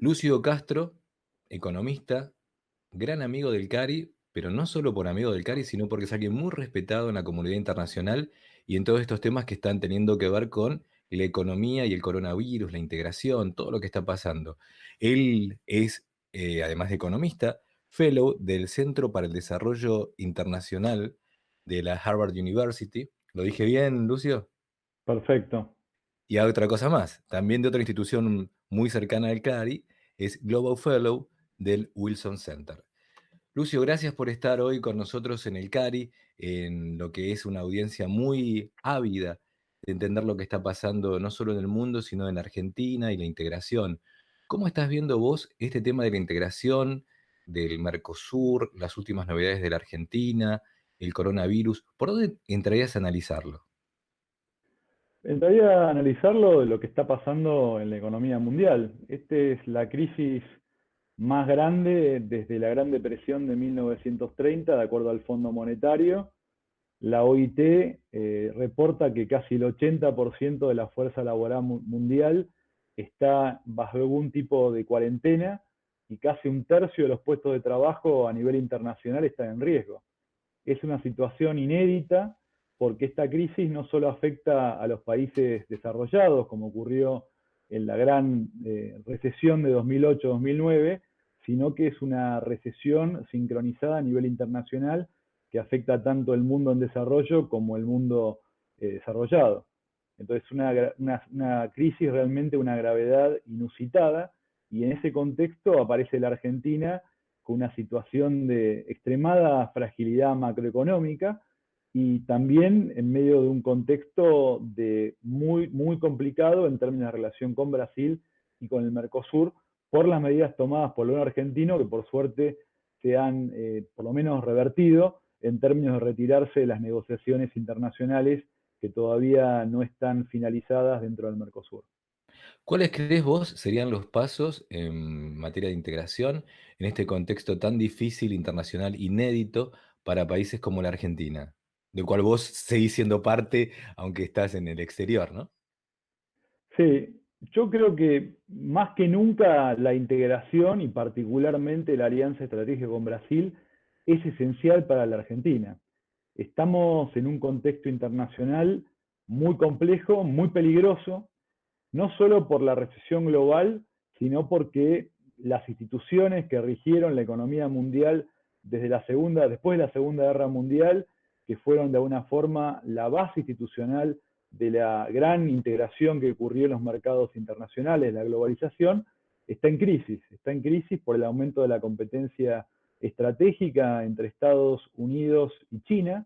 Lucio Castro, economista, gran amigo del CARI, pero no solo por amigo del CARI, sino porque es alguien muy respetado en la comunidad internacional y en todos estos temas que están teniendo que ver con la economía y el coronavirus, la integración, todo lo que está pasando. Él es, además de economista, fellow del Centro para el Desarrollo Internacional de la Harvard University. ¿Lo dije bien, Lucio? Perfecto. Y hay otra cosa más, también de otra institución muy cercana al CARI, es Global Fellow del Wilson Center. Lucio, gracias por estar hoy con nosotros en el CARI, en lo que es una audiencia muy ávida de entender lo que está pasando no solo en el mundo, sino en Argentina y la integración. ¿Cómo estás viendo vos este tema de la integración del Mercosur, las últimas novedades de la Argentina, el coronavirus? ¿Por dónde entrarías a analizarlo? Entraría a analizarlo de lo que está pasando en la economía mundial. Esta es la crisis más grande desde la Gran Depresión de 1930, de acuerdo al Fondo Monetario. La OIT reporta que casi el 80% de la fuerza laboral mundial está bajo algún tipo de cuarentena y casi un tercio de los puestos de trabajo a nivel internacional están en riesgo. Es una situación inédita porque esta crisis no solo afecta a los países desarrollados, como ocurrió en la gran recesión de 2008-2009, sino que es una recesión sincronizada a nivel internacional que afecta tanto el mundo en desarrollo como el mundo desarrollado. Entonces, una crisis realmente una gravedad inusitada, y en ese contexto aparece la Argentina con una situación de extremada fragilidad macroeconómica y también en medio de un contexto de muy complicado en términos de relación con Brasil y con el Mercosur por las medidas tomadas por el gobierno argentino que por suerte se han por lo menos revertido en términos de retirarse de las negociaciones internacionales que todavía no están finalizadas dentro del Mercosur. ¿Cuáles crees vos serían los pasos en materia de integración en este contexto tan difícil, internacional, inédito para países como la Argentina? Del cual vos seguís siendo parte, aunque estás en el exterior, ¿no? Sí, yo creo que más que nunca la integración y particularmente la alianza estratégica con Brasil es esencial para la Argentina. Estamos en un contexto internacional muy complejo, muy peligroso, no solo por la recesión global, sino porque las instituciones que rigieron la economía mundial después de la Segunda Guerra Mundial, que fueron de alguna forma la base institucional de la gran integración que ocurrió en los mercados internacionales, la globalización, está en crisis por el aumento de la competencia estratégica entre Estados Unidos y China,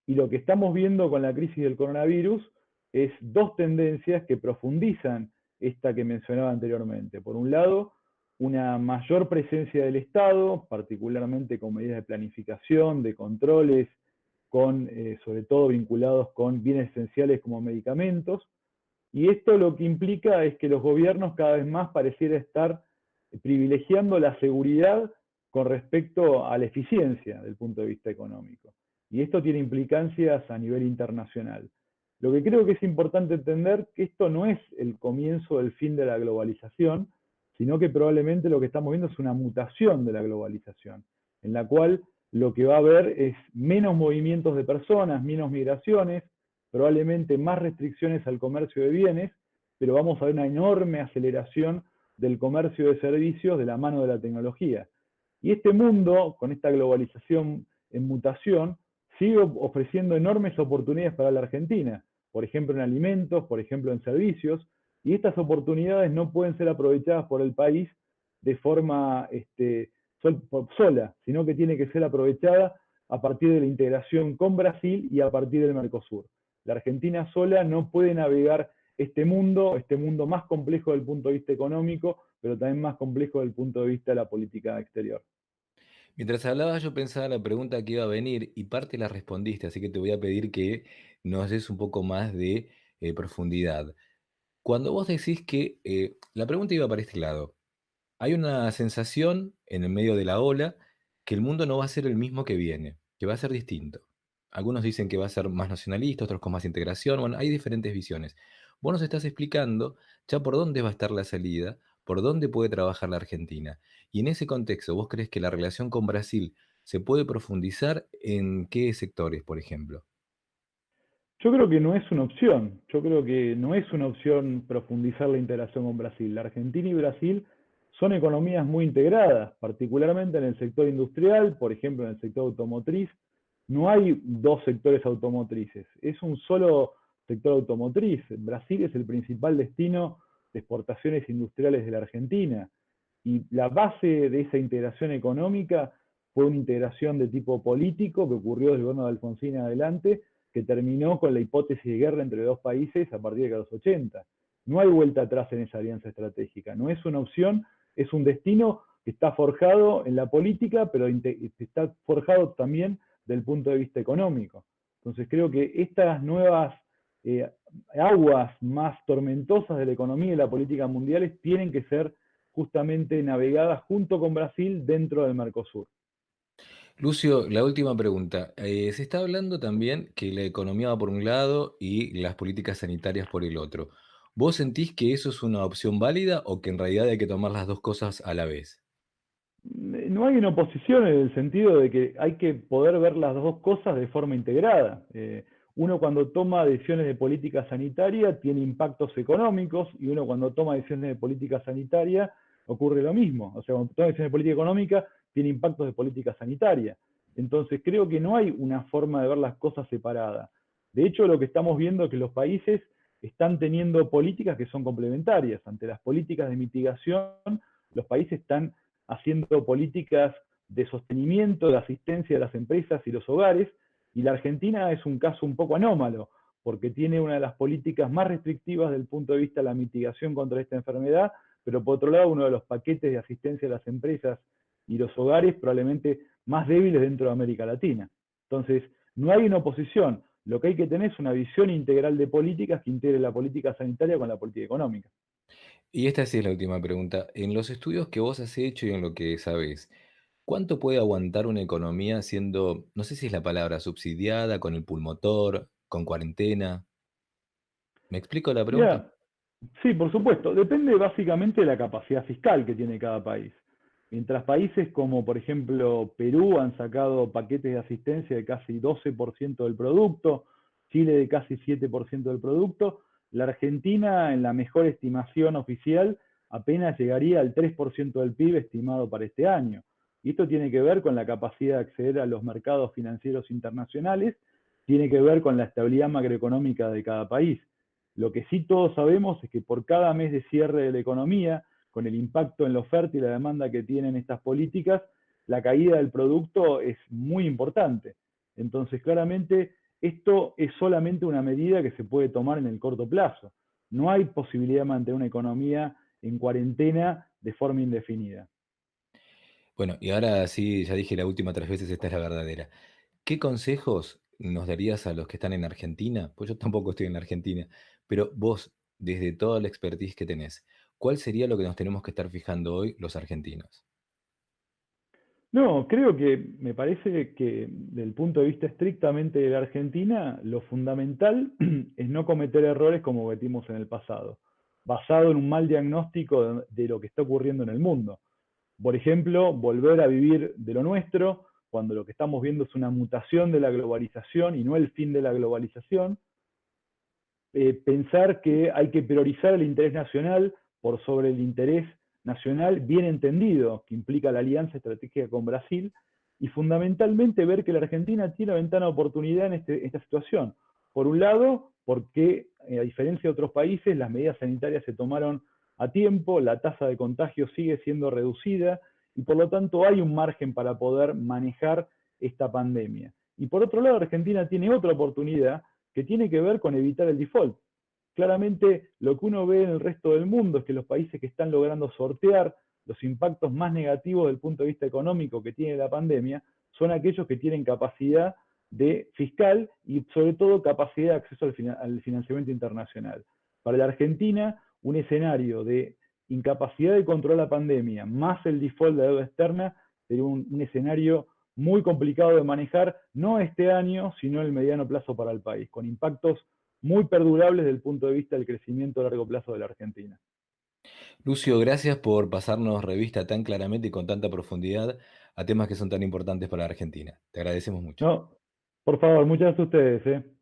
y lo que estamos viendo con la crisis del coronavirus es dos tendencias que profundizan esta que mencionaba anteriormente. Por un lado, una mayor presencia del Estado, particularmente con medidas de planificación, de controles, sobre todo vinculados con bienes esenciales como medicamentos. Y esto lo que implica es que los gobiernos cada vez más pareciera estar privilegiando la seguridad con respecto a la eficiencia del punto de vista económico. Y esto tiene implicancias a nivel internacional. Lo que creo que es importante entender que esto no es el comienzo del fin de la globalización, sino que probablemente lo que estamos viendo es una mutación de la globalización, en la cual lo que va a haber es menos movimientos de personas, menos migraciones, probablemente más restricciones al comercio de bienes, pero vamos a ver una enorme aceleración del comercio de servicios de la mano de la tecnología. Y este mundo, con esta globalización en mutación, sigue ofreciendo enormes oportunidades para la Argentina, por ejemplo en alimentos, por ejemplo en servicios, y estas oportunidades no pueden ser aprovechadas por el país de forma sola, sino que tiene que ser aprovechada a partir de la integración con Brasil y a partir del Mercosur. La Argentina sola no puede navegar este mundo más complejo desde el punto de vista económico, pero también más complejo desde el punto de vista de la política exterior. Mientras hablabas, yo pensaba en la pregunta que iba a venir y parte la respondiste, así que te voy a pedir que nos des un poco más de profundidad. Cuando vos decís que la pregunta iba para este lado, hay una sensación en el medio de la ola que el mundo no va a ser el mismo que viene, que va a ser distinto. Algunos dicen que va a ser más nacionalista, otros con más integración. Bueno, hay diferentes visiones. Vos nos estás explicando ya por dónde va a estar la salida, por dónde puede trabajar la Argentina. Y en ese contexto, ¿vos crees que la relación con Brasil se puede profundizar en qué sectores, por ejemplo? Yo creo que no es una opción. Yo creo que no es una opción profundizar la integración con Brasil. La Argentina y Brasil son economías muy integradas, particularmente en el sector industrial, por ejemplo, en el sector automotriz. No hay dos sectores automotrices, es un solo sector automotriz. Brasil es el principal destino de exportaciones industriales de la Argentina. Y la base de esa integración económica fue una integración de tipo político que ocurrió desde el gobierno de Alfonsín en adelante, que terminó con la hipótesis de guerra entre dos países a partir de los 80. No hay vuelta atrás en esa alianza estratégica, no es una opción, es un destino que está forjado en la política, pero está forjado también del punto de vista económico. Entonces creo que estas nuevas eh, aguas más tormentosas de la economía y la política mundiales tienen que ser justamente navegadas junto con Brasil dentro del Mercosur. Lucio, la última pregunta. Se está hablando también que la economía va por un lado y las políticas sanitarias por el otro. ¿Vos sentís que eso es una opción válida o que en realidad hay que tomar las dos cosas a la vez? No hay una oposición en el sentido de que hay que poder ver las dos cosas de forma integrada. Uno cuando toma decisiones de política sanitaria tiene impactos económicos y uno cuando toma decisiones de política sanitaria ocurre lo mismo. O sea, cuando toma decisiones de política económica tiene impactos de política sanitaria. Entonces creo que no hay una forma de ver las cosas separadas. De hecho, lo que estamos viendo es que los países están teniendo políticas que son complementarias. Ante las políticas de mitigación, los países están haciendo políticas de sostenimiento, de asistencia de las empresas y los hogares, y la Argentina es un caso un poco anómalo, porque tiene una de las políticas más restrictivas desde el punto de vista de la mitigación contra esta enfermedad, pero por otro lado uno de los paquetes de asistencia a las empresas y los hogares probablemente más débiles dentro de América Latina. Entonces, no hay una oposición, lo que hay que tener es una visión integral de políticas que integre la política sanitaria con la política económica. Y esta sí es la última pregunta. En los estudios que vos has hecho y en lo que sabés, ¿cuánto puede aguantar una economía siendo, no sé si es la palabra, subsidiada, con el pulmotor, con cuarentena? ¿Me explico la pregunta? Mira, sí, por supuesto. Depende básicamente de la capacidad fiscal que tiene cada país. Mientras países como, por ejemplo, Perú han sacado paquetes de asistencia de casi 12% del producto, Chile de casi 7% del producto, la Argentina, en la mejor estimación oficial, apenas llegaría al 3% del PIB estimado para este año. Y esto tiene que ver con la capacidad de acceder a los mercados financieros internacionales, tiene que ver con la estabilidad macroeconómica de cada país. Lo que sí todos sabemos es que por cada mes de cierre de la economía, con el impacto en la oferta y la demanda que tienen estas políticas, la caída del producto es muy importante. Entonces, claramente, esto es solamente una medida que se puede tomar en el corto plazo. No hay posibilidad de mantener una economía en cuarentena de forma indefinida. Bueno, y ahora sí, ya dije la última 3 veces, esta es la verdadera. ¿Qué consejos nos darías a los que están en Argentina? Pues yo tampoco estoy en la Argentina, pero vos, desde toda la expertise que tenés, ¿cuál sería lo que nos tenemos que estar fijando hoy los argentinos? No, creo que me parece que desde el punto de vista estrictamente de la Argentina, lo fundamental es no cometer errores como cometimos en el pasado, basado en un mal diagnóstico de lo que está ocurriendo en el mundo. Por ejemplo, volver a vivir de lo nuestro, cuando lo que estamos viendo es una mutación de la globalización y no el fin de la globalización, pensar que hay que priorizar el interés nacional por sobre el interés nacional bien entendido, que implica la alianza estratégica con Brasil, y fundamentalmente ver que la Argentina tiene una ventana de oportunidad en esta situación. Por un lado, porque a diferencia de otros países, las medidas sanitarias se tomaron a tiempo, la tasa de contagio sigue siendo reducida y por lo tanto hay un margen para poder manejar esta pandemia. Y por otro lado, Argentina tiene otra oportunidad que tiene que ver con evitar el default. Claramente lo que uno ve en el resto del mundo es que los países que están logrando sortear los impactos más negativos desde el punto de vista económico que tiene la pandemia son aquellos que tienen capacidad de fiscal y sobre todo capacidad de acceso al financiamiento internacional. Para la Argentina, un escenario de incapacidad de controlar la pandemia más el default de deuda externa sería un escenario muy complicado de manejar, no este año, sino en el mediano plazo para el país, con impactos muy perdurables desde el punto de vista del crecimiento a largo plazo de la Argentina. Lucio, gracias por pasarnos revista tan claramente y con tanta profundidad a temas que son tan importantes para la Argentina. Te agradecemos mucho. No, por favor, muchas gracias a ustedes, ¿eh?